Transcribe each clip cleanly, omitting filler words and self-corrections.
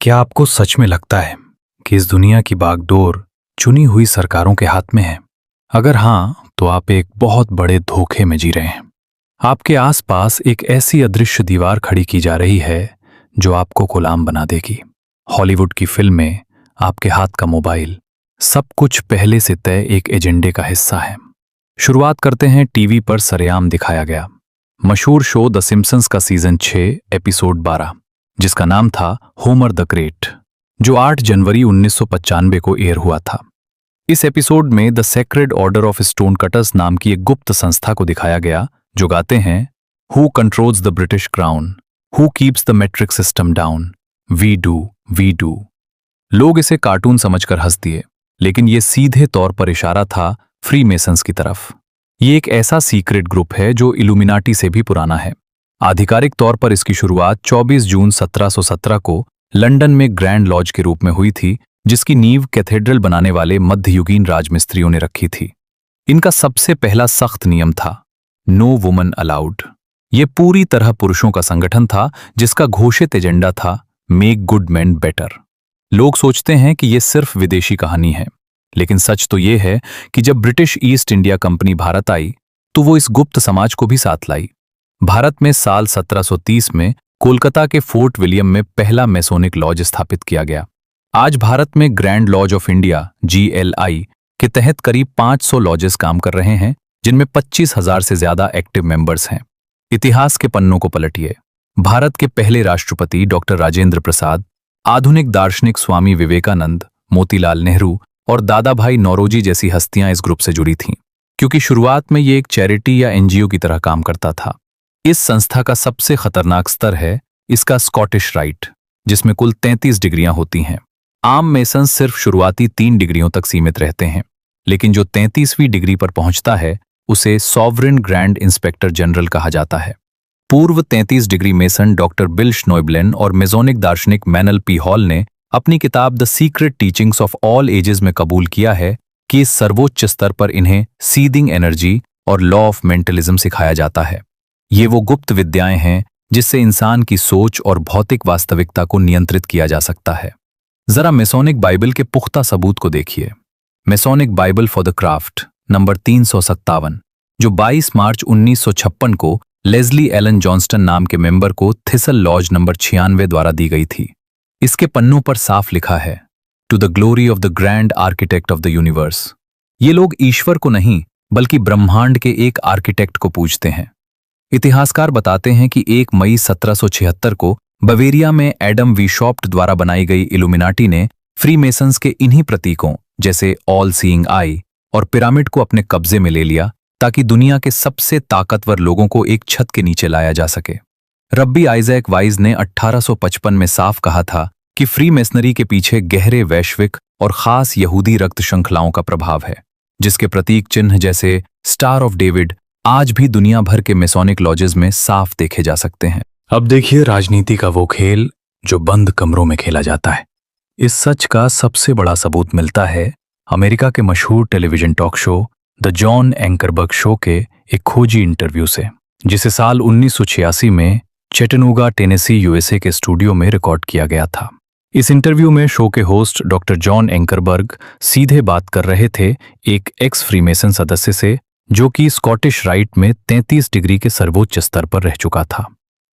क्या आपको सच में लगता है कि इस दुनिया की बागडोर चुनी हुई सरकारों के हाथ में है? अगर हाँ, तो आप एक बहुत बड़े धोखे में जी रहे हैं। आपके आसपास एक ऐसी अदृश्य दीवार खड़ी की जा रही है जो आपको गुलाम बना देगी। हॉलीवुड की फिल्में, आपके हाथ का मोबाइल, सब कुछ पहले से तय एक एजेंडे का हिस्सा है। शुरुआत करते हैं टीवी पर सरेआम दिखाया गया मशहूर शो द सिम्पसन्स का सीजन 6 एपिसोड 12, जिसका नाम था होमर द ग्रेट, जो 8 जनवरी 1995 को एयर हुआ था। इस एपिसोड में the sacred order of stone cutters नाम की एक गुप्त संस्था को दिखाया गया जो गाते हैं, who controls the British crown, who keeps the metric system down, we do we do. लोग इसे कार्टून समझकर हंस दिए, लेकिन यह सीधे तौर पर इशारा था फ्री मेसन्स की तरफ। ये एक ऐसा सीक्रेट ग्रुप है जो इल्यूमिनाटी से भी पुराना है। आधिकारिक तौर पर इसकी शुरुआत 24 जून 1717 को लंदन में ग्रैंड लॉज के रूप में हुई थी, जिसकी नींव कैथेड्रल बनाने वाले मध्ययुगीन राजमिस्त्रियों ने रखी थी। इनका सबसे पहला सख्त नियम था, नो वुमन अलाउड। ये पूरी तरह पुरुषों का संगठन था जिसका घोषित एजेंडा था, मेक गुड मेन बेटर। लोग सोचते हैं कि यह सिर्फ विदेशी कहानी है, लेकिन सच तो यह है कि जब British East India company Bharat आई तो वो इस गुप्त समाज को भी साथ लाई। भारत में साल 1730 में कोलकाता के फोर्ट विलियम में पहला मैसोनिक लॉज स्थापित किया गया। आज भारत में grand lodge of India GLI के तहत करीब 500 लॉजेस काम कर रहे हैं, जिनमें 25,000 से ज्यादा एक्टिव मेंबर्स हैं। इतिहास के पन्नों को पलटिए। भारत के पहले राष्ट्रपति डॉक्टर राजेंद्र प्रसाद, आधुनिक दार्शनिक स्वामी विवेकानंद, मोतीलाल नेहरू और दादा भाई नौरोजी जैसी हस्तियां इस ग्रुप से जुड़ी थीं, क्योंकि शुरुआत में ये एक चैरिटी या NGO की तरह काम करता था। इस संस्था का सबसे खतरनाक स्तर है इसका स्कॉटिश राइट, जिसमें कुल 33 डिग्रियां होती हैं। आम मेसन्स सिर्फ शुरुआती 3 डिग्रियों तक सीमित रहते हैं, लेकिन जो 33वीं डिग्री पर पहुंचता है उसे सॉवरेन ग्रैंड इंस्पेक्टर जनरल कहा जाता है। पूर्व 33 डिग्री मेसन डॉक्टर बिल श्नोइबलेन और मेसोनिक दार्शनिक मैनल P. हॉल ने अपनी किताब the secret teachings of all ages में कबूल किया है कि इस सर्वोच्च स्तर पर इन्हें सीदिंग एनर्जी और लॉ ऑफ मेंटलिज्म सिखाया जाता है। ये वो गुप्त विद्याएं हैं जिससे इंसान की सोच और भौतिक वास्तविकता को नियंत्रित किया जा सकता है। जरा मेसोनिक बाइबल के पुख्ता सबूत को देखिए। Masonic Bible for the craft number 357, जो 22 मार्च 1956 को लेस्ली एलन जॉन्स्टन नाम के मेंबर को थिसल लॉज नंबर 96 द्वारा दी गई थी। इसके पन्नों पर साफ लिखा है, to the glory of the grand architect of the universe. ये लोग ईश्वर को नहीं बल्कि ब्रह्मांड के एक आर्किटेक्ट को पूजते हैं। इतिहासकार बताते हैं कि 1 मई 1776 को बवेरिया में एडम वीशॉप्ट द्वारा बनाई गई इल्यूमिनाटी ने फ्रीमेसन्स के इन्हीं प्रतीकों जैसे ऑल सीइंग आई और पिरामिड को अपने कब्जे में ले लिया, ताकि दुनिया के सबसे ताकतवर लोगों को एक छत के नीचे लाया जा सके। रब्बी आइजैक वाइज ने 1855 में साफ कहा था कि फ्रीमेसनरी के पीछे गहरे वैश्विक और खास यहूदी रक्त श्रृंखलाओं का प्रभाव है, जिसके प्रतीक चिन्ह जैसे स्टार ऑफ डेविड आज भी दुनिया भर के मेसोनिक लॉजेस में साफ देखे जा सकते हैं। अब देखिए राजनीति का वो खेल जो बंद कमरों में खेला जाता है। इस सच का सबसे बड़ा सबूत मिलता है अमेरिका के मशहूर television talk show the John Ankerberg show के एक खोजी इंटरव्यू से, जिसे साल 1986 में चैटनूगा टेनेसी USA के स्टूडियो में रिकॉर्ड किया गया था। इस इंटरव्यू में शो के होस्ट डॉक्टर जॉन एंकरबर्ग सीधे बात कर रहे थे एक एक्स फ्रीमेसन सदस्य से, जो कि स्कॉटिश राइट में 33 डिग्री के सर्वोच्च स्तर पर रह चुका था।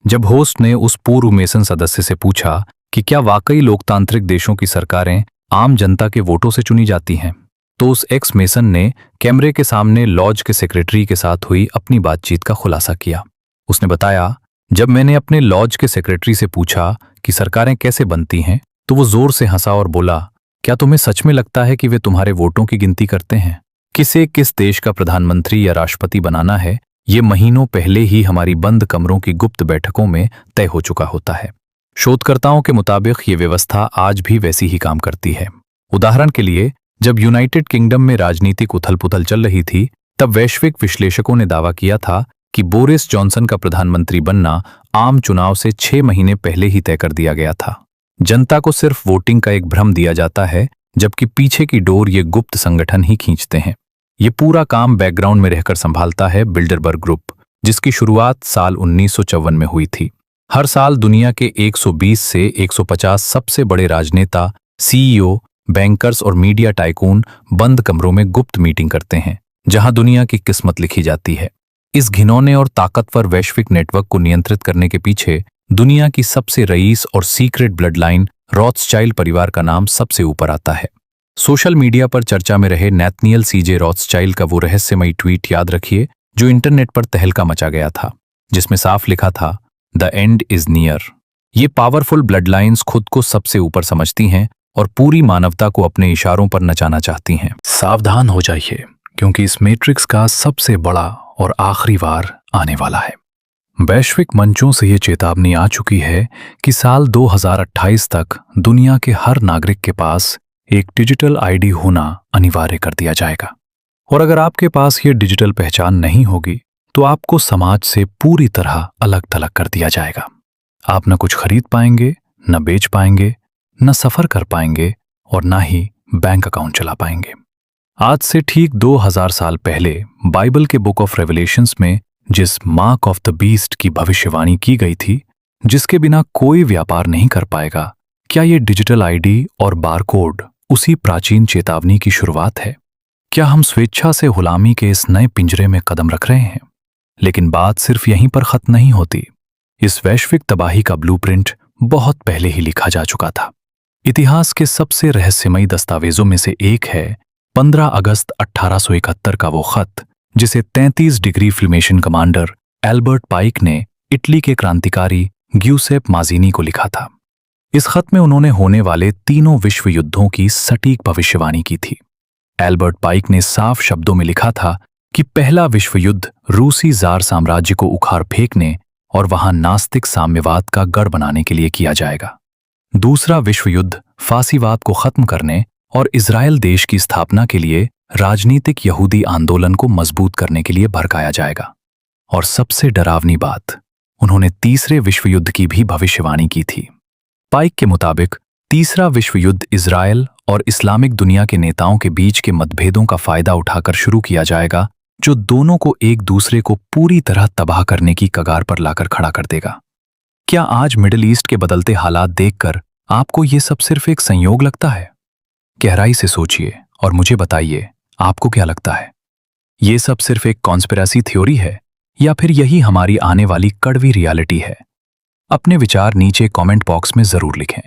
जब होस्ट ने उस पूर्व मेसन सदस्य से पूछा कि क्या वाकई लोकतांत्रिक देशों की सरकारें आम जनता के वोटों से चुनी जाती हैं, तो उस एक्स मेसन ने कैमरे के सामने लॉज के सेक्रेटरी के साथ हुई अपनी बातचीत का खुलासा किया। उसने बताया, जब मैंने अपने लॉज के सेक्रेटरी से पूछा कि सरकारें कैसे बनती हैं, तो वो जोर से हंसा और बोला, क्या तुम्हें सच में लगता है कि वे तुम्हारे वोटों की गिनती करते हैं? किसे किस देश का प्रधानमंत्री या राष्ट्रपति बनाना है, ये महीनों पहले ही हमारी बंद कमरों की गुप्त बैठकों में तय हो चुका होता है। शोधकर्ताओं के मुताबिक ये व्यवस्था आज भी वैसी ही काम करती है। उदाहरण के लिए, जब यूनाइटेड किंगडम में राजनीतिक उथल-पुथल चल रही थी, तब वैश्विक विश्लेषकों ने दावा किया था कि बोरिस जॉनसन का प्रधानमंत्री बनना आम चुनाव से 6 महीने पहले ही तय कर दिया गया था। जनता को सिर्फ वोटिंग का एक भ्रम दिया जाता है, जबकि पीछे की डोर ये गुप्त संगठन ही खींचते हैं। ये पूरा काम बैकग्राउंड में रहकर संभालता है बिल्डरबर्ग ग्रुप, जिसकी शुरुआत साल 1954 में हुई थी। हर साल दुनिया के 120 से 150 सबसे बड़े राजनेता, सीईओ, बैंकर्स और मीडिया टाइकून बंद कमरों में गुप्त मीटिंग करते हैं, जहां दुनिया की किस्मत लिखी जाती है। इस घिनौने और ताकतवर वैश्विक नेटवर्क को नियंत्रित करने के पीछे दुनिया की सबसे रईस और सीक्रेट ब्लड लाइन रॉथस्चाइल्ड परिवार का नाम सबसे ऊपर आता है। सोशल मीडिया पर चर्चा में रहे नैथनियल सीजे रॉथस्चाइल्ड का वो रहस्यमयी ट्वीट याद रखिए जो इंटरनेट पर तहलका मचा गया था, जिसमें साफ लिखा था, द एंड इज नियर। ये पावरफुल ब्लड लाइन्स खुद को सबसे ऊपर समझती हैं और पूरी मानवता को अपने इशारों पर नचाना चाहती हैं। सावधान हो जाइए, क्योंकि इस मैट्रिक्स का सबसे बड़ा और आखिरी वार आने वाला है। वैश्विक मंचों से ये चेतावनी आ चुकी है कि साल 2028 तक दुनिया के हर नागरिक के पास एक डिजिटल आईडी होना अनिवार्य कर दिया जाएगा। और अगर आपके पास ये डिजिटल पहचान नहीं होगी तो आपको समाज से पूरी तरह अलग थलग कर दिया जाएगा। आप न कुछ खरीद पाएंगे, न बेच पाएंगे, न सफर कर पाएंगे और न ही बैंक अकाउंट चला पाएंगे। आज से ठीक 2000 साल पहले बाइबल के बुक ऑफ रेवलेशंस में जिस मार्क ऑफ द बीस्ट की भविष्यवाणी की गई थी, जिसके बिना कोई व्यापार नहीं कर पाएगा, क्या ये डिजिटल आईडी और बारकोड उसी प्राचीन चेतावनी की शुरुआत है? क्या हम स्वेच्छा से गुलामी के इस नए पिंजरे में कदम रख रहे हैं? लेकिन बात सिर्फ यहीं पर खत्म नहीं होती। इस वैश्विक तबाही का ब्लूप्रिंट बहुत पहले ही लिखा जा चुका था। इतिहास के सबसे रहस्यमयी दस्तावेजों में से एक है 15 अगस्त 1871 का वो खत, जिसे 33 डिग्री फ्लेमेशन कमांडर एल्बर्ट पाइक ने इटली के क्रांतिकारी ग्यूसेप माजीनी को लिखा था। इस खत में उन्होंने होने वाले तीनों विश्व युद्धों की सटीक भविष्यवाणी की थी। एल्बर्ट पाइक ने साफ शब्दों में लिखा था कि पहला विश्व युद्ध रूसी जार साम्राज्य को उखाड़ फेंकने और वहां नास्तिक साम्यवाद का गढ़ बनाने के लिए किया जाएगा। दूसरा विश्व युद्ध फासीवाद को खत्म करने और इजराइल देश की स्थापना के लिए राजनीतिक यहूदी आंदोलन को मजबूत करने के लिए भड़काया जाएगा। और सबसे डरावनी बात, उन्होंने तीसरे विश्व युद्ध की भी भविष्यवाणी की थी। पाइक के मुताबिक तीसरा विश्व युद्ध इजराइल और इस्लामिक दुनिया के नेताओं के बीच के मतभेदों का फायदा उठाकर शुरू किया जाएगा, जो दोनों को एक दूसरे को पूरी तरह तबाह करने की कगार पर लाकर खड़ा कर देगा। क्या आज मिडिल ईस्ट के बदलते हालात देखकर आपको ये सब सिर्फ एक संयोग लगता है? गहराई से सोचिए और मुझे बताइए, आपको क्या लगता है? ये सब सिर्फ एक कॉन्स्पिरेसी थ्योरी है या फिर यही हमारी आने वाली कड़वी रियलिटी है? अपने विचार नीचे कमेंट बॉक्स में जरूर लिखें।